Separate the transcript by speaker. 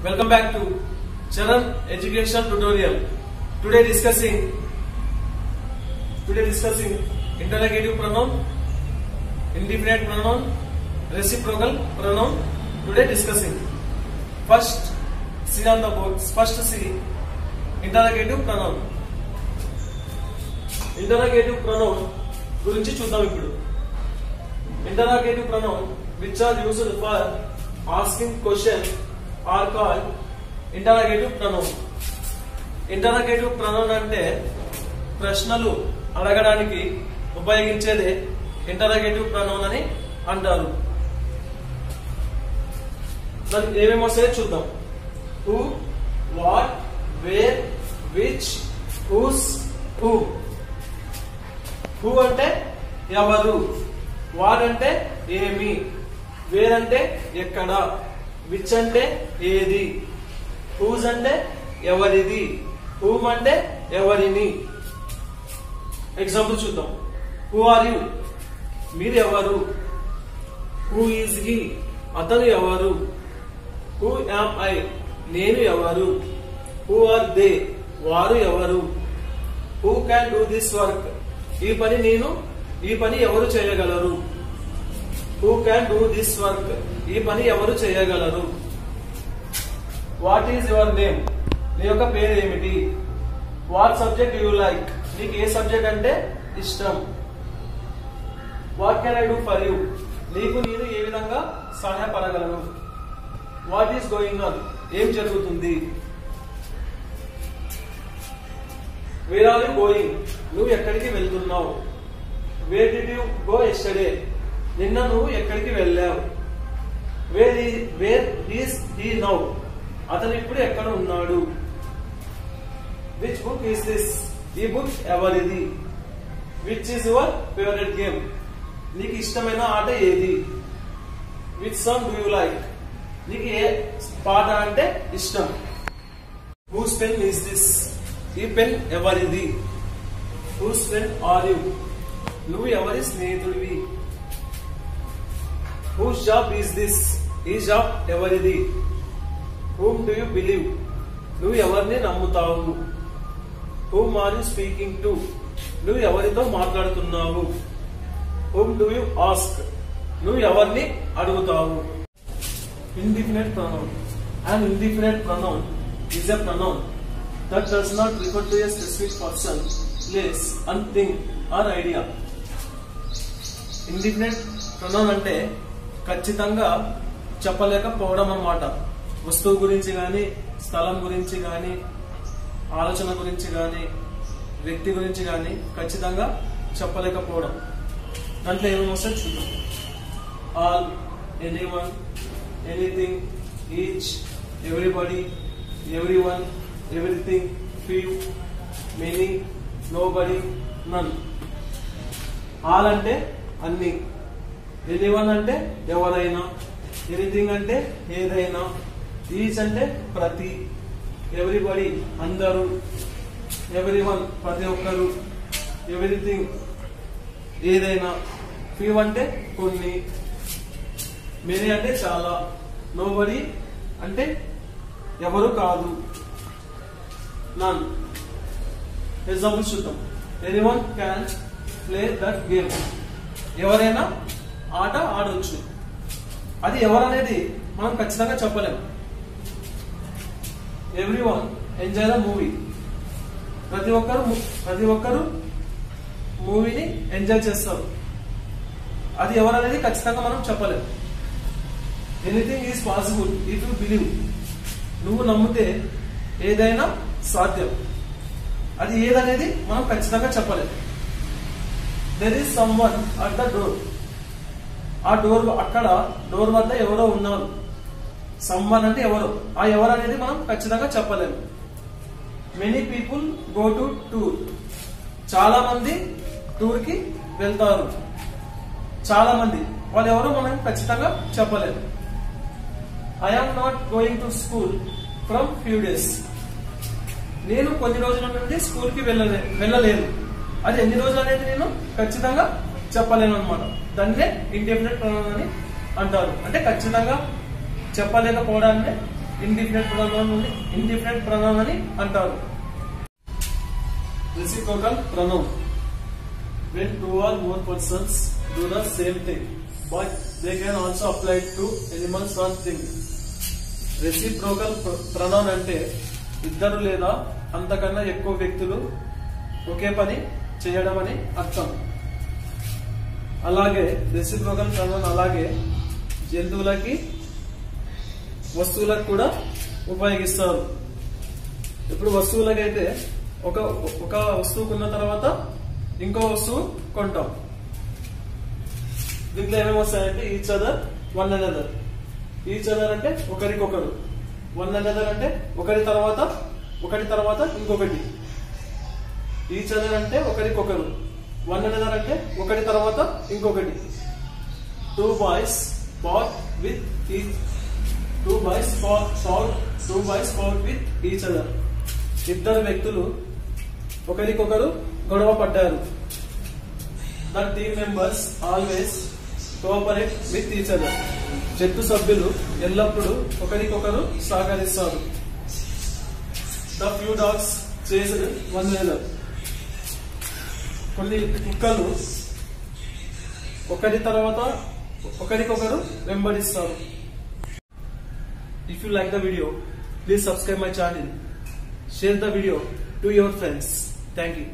Speaker 1: Welcome back to Charan Educational Tutorial. Today discussing interrogative pronoun, indefinite pronoun, reciprocal pronoun. Today discussing. First, see on the board. First, see interrogative pronoun. Interrogative pronoun గురించి చూద్దాం ఇప్పుడు. Interrogative pronoun which are used for asking question are called interrogative pronoun. Interrogative pronoun అంటే ప్రశ్నలు అడగడానికి ఉపయోగించేదే interrogative pronoun అని అంటారు. దానికి ఏమేమి వస్తాయో చూద్దాం. Who, what, where, which, whose, who. Who అంటే ఎవరు, వాట్ అంటే ఏమి, వేర్ అంటే ఎక్కడ, విచ్ అంటే ఏది, హూజ్ అంటే ఎవరిది, హూమ్ అంటే ఎవరిని. ఎగ్జాంపుల్ చూద్దాం. హూ ఆర్ యు, మీరు ఎవరు. హూ ఈజ్ హీ, అతను ఎవరు. హూ యామ్ ఐ, నేను ఎవరు. హూ ఆర్ దే, వారు ఎవరు. Who can do this work, ఈ పని ఎవరు చేయగలరు. Who can do this work, ఈ పని ఎవరు చేయగలరు. వాట్ ఈజ్ యువర్ నేమ్, నీ యొక్క పేరు ఏమిటి. వాట్ సబ్జెక్ట్ యూ లైక్, నీకు ఏ సబ్జెక్ట్ అంటే ఇష్టం. What can I do for you, నీకు నేను ఏ విధంగా సహాయపడగలను. వాట్ ఈస్ గోయింగ్ ఆన్, ఏం జరుగుతుంది. వేర్ ఆర్ యూ గోయింగ్, నువ్వు ఎక్కడికి వెళ్తున్నావు. Where did you go yesterday, నిన్న నువ్వు ఎక్కడికి వెళ్ళావు. వేర్ ఈస్ హీ నౌ, అతను ఇప్పుడు ఎక్కడ ఉన్నాడు. విచ్ బుక్ ఈస్ దిస్, ఈ బుక్ ఎవరిది. Which is your favourite game, నీకు ఇష్టమైన ఆట ఏది. Which song do you like, నీకు ఏ పాట అంటే ఇష్టం. హూస్ పెన్ ఈస్ దిస్, ఈ పెన్ ఎవరిది. హూస్ ఫ్రెండ్ ఆర్ యు, నువ్వు ఎవరి స్నేహితుడివి. హూస్ జాబ్ ఈస్ దిస్, ఈ జాబ్ ఎవరిది. హూమ్ డూ యూ బిలీవ్, నువ్వు ఎవరిని నమ్ముతావు. Whom are you speaking to, నువ్వు ఎవరితో మాట్లాడుతున్నావు. హూమ్ డూ యూ ఆస్క్, నువ్వు ఎవరిని అడుగుతావు. Indefinite pronoun. An indefinite pronoun is a pronoun that does not refer to a specific person, place, and thing or idea. Indefinite pronoun అంటే ఖచ్చితంగా చెప్పలేకపోవడం అన్నమాట. వస్తువు గురించి గాని, స్థలం గురించి గాని, ఆలోచన గురించి గాని, వ్యక్తి గురించి గాని ఖచ్చితంగా చెప్పలేకపోవడం. దాంట్లో ఏమేమి వస్తాయి చూద్దాం. All, anyone, anything, each, everybody, everyone, everything, few, many, nobody, none. All అంటే అన్ని, ఎనీవన్ అంటే ఎవరైనా, ఎనీథింగ్ అంటే ఏదైనా, ఈచ్ అంటే ప్రతి, ఎవ్రీబడి అందరూ, ఎవ్రీవన్ ప్రతి ఒక్కరు, ఎవ్రీథింగ్ ఏదైనా, ఫ్యూ అంటే కొన్ని, మెనీ అంటే చాలా, నోబడి అంటే ఎవరు కాదు, నన్. ఎగ్జాంపుల్ చూద్దాం. Anyone can play that game, ఎవరైనా ఆట ఆడొచ్చు. అది ఎవరనేది మనం ఖచ్చితంగా చెప్పలేము. ఎవ్రీవన్ ఎంజాయ్ ద మూవీ, ప్రతి ఒక్కరు మూవీని ఎంజాయ్ చేస్తారు. అది ఎవరనేది ఖచ్చితంగా మనం చెప్పలేము. Anything is possible if you believe, నువ్వు నమ్మితే ఏదైనా సాధ్యం. అది ఏదనేది మనం ఖచ్చితంగా చెప్పలేము. There is someone at the door, ఆ అక్కడ డోర్ వద్ద ఎవరో ఉన్నారు. సమ్వన్ అంటే ఎవరో, ఆ ఎవరు అనేది మనం ఖచ్చితంగా చెప్పలేము. Many people go to tour, చాలా మంది టూర్ కి వెళ్తారు. చాలా మంది, వాళ్ళు ఎవరో మనం ఖచ్చితంగా చెప్పలేము. I am not going to school from few days, నేను కొన్ని రోజుల నుండి స్కూల్ కి వెళ్ళలేదు. అది ఎన్ని రోజులు అనేది నేను ఖచ్చితంగా చెప్పలేను అనమాట. దాన్నే ఇండెఫినిట్ ప్రొనౌన్ అని అంటారు. అంటే ఖచ్చితంగా చెప్పలేకపోవడాన్ని ఇండిఫినెంట్ ప్రొనౌన్ అని అంటారు. Reciprocal pronoun when two or more persons do the same thing but they can also apply it to animals or things. Reciprocal pronoun అంటే ఇద్దరు లేదా అంతకన్నా ఎక్కువ వ్యక్తులు ఒకే పని చేయడం అని అర్థం. అలాగే రెసిప్రోకల్ ప్రొనౌన్ అలాగే జంతువులకి వస్తువులకు కూడా ఉపయోగిస్తారు. ఇప్పుడు వస్తువులకైతే ఒక వస్తువు కొన్న తర్వాత ఇంకో వస్తువు కొంటాం. దీంట్లో ఏమేమి వస్తాయంటే each other, one another. Each other అంటే ఒకరికొకరు, వన్ అనదర్ అంటే ఒకరి తర్వాత ఇంకొకటి. ఈచ్ అదర్ అంటే ఒకరికొకరు, వన్ అనదర్ అంటే ఒకరి తర్వాత ఇంకొకటి. Two boys fought with each other. ఇద్దరు వ్యక్తులు ఒకరికొకరు గొడవ పడ్డారు. The team members always cooperate with each other. జట్టు సభ్యులు ఎల్లప్పుడూ ఒకరికొకరు సహకరిస్తారు. The few dogs chased one another. కొన్ని కుక్కలు ఒకరికొకరు వెంబడిస్తారు. If you like the video, please subscribe my channel. Share the video to your friends. Thank you.